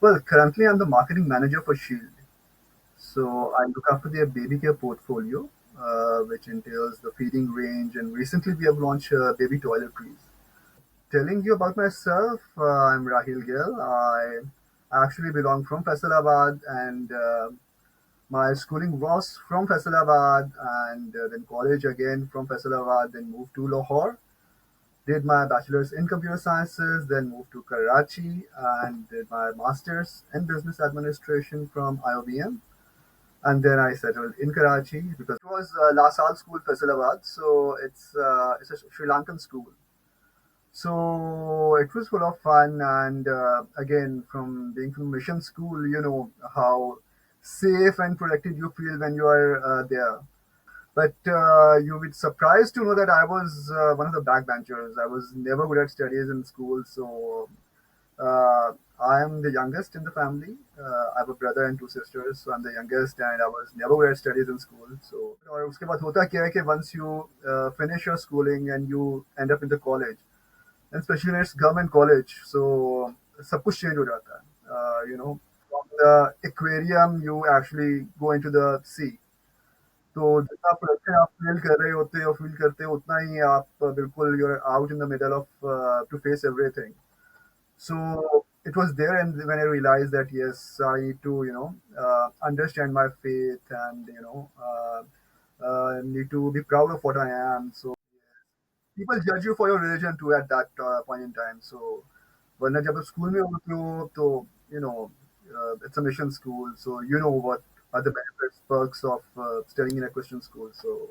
Well, currently I'm the marketing manager for Shield. So I look after their baby care portfolio, which entails the feeding range, and recently we have launched baby toiletries. Telling you about myself, I'm Rahil Gill. I actually belong from Faisalabad, and my schooling was from Faisalabad, and then college again from Faisalabad, then moved to Lahore. Did my bachelor's in computer sciences, then moved to Karachi and did my master's in business administration from IOBM. And then I settled in Karachi because it was La Salle School, Faisalabad. So it's a Sri Lankan school. So it was full of fun, and again, from being from mission school, you know how safe and protected you feel when you are there. But you would be surprised to know that I was one of the backbenchers. I was never good at studies in school, so I am the youngest in the family. I have a brother and two sisters, so I'm the youngest, and I was never good at studies in school. So और उसके बाद होता क्या है कि once you finish your schooling and you end up in the college, and especially when it's government college, so सब कुछ change हो जाता है. You know, from the aquarium you actually go into the sea. तो जितना pressure आप feel कर रहे होते हो फील करते हो उतना ही आप बिल्कुल you're out in the middle of to face everything. So it was there, and when I realized that yes, I need to understand my faith and need to be proud of what I am. So people judge you for your religion too at that point in time. So वरना जब आप school में होते हो तो you know it's a mission school, so you know what are the benefits perks of studying in a Christian school. So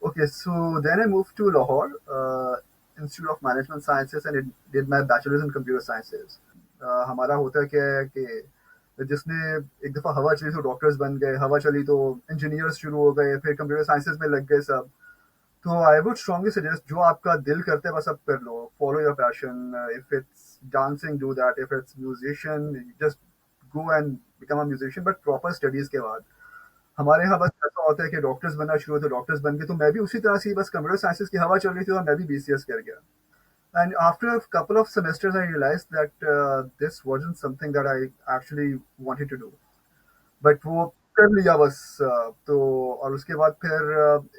okay, so then I moved to Lahore Institute of Management Sciences and did my bachelor's in computer sciences. हमारा होता क्या है कि जिसने एक दफ़ा हवा चली तो डॉक्टर्स बन गए, हवा चली तो इंजीनियर्स शुरू हो गए, फिर कंप्यूटर साइंसेज में लग गए सब. तो आई वुड स्ट्रांगली सजेस्ट जो आपका दिल करता है बस आप कर लो, follow your passion. If it's dancing do that, if it's musician just go and become a musician, but proper studies के बाद. हमारे यहाँ बस ऐसा होता है कि डॉक्टर्स बनना शुरू हुए तो डॉक्टर्स बन गए, तो मैं भी उसी तरह से ही बस कंप्यूटर साइंसेज की हवा चल रही थी और मैं भी बीसीएस कर गया. And after a couple of semesters, I realized that this wasn't something that I actually wanted to do. But वो कर लिया बस. तो और उसके बाद फिर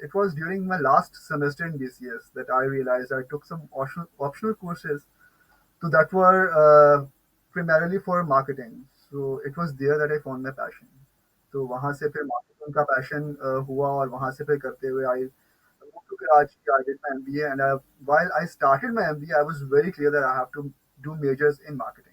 it was during my last semester in BCS that I realized I took some optional courses. So that were primarily for marketing. So it was there that I found my passion. तो वहाँ से फिर marketing का passion हुआ और वहाँ से फिर करते हुए I moved to Karachi. I did my MBA, and while I started my MBA, I was very clear that I have to do majors in marketing.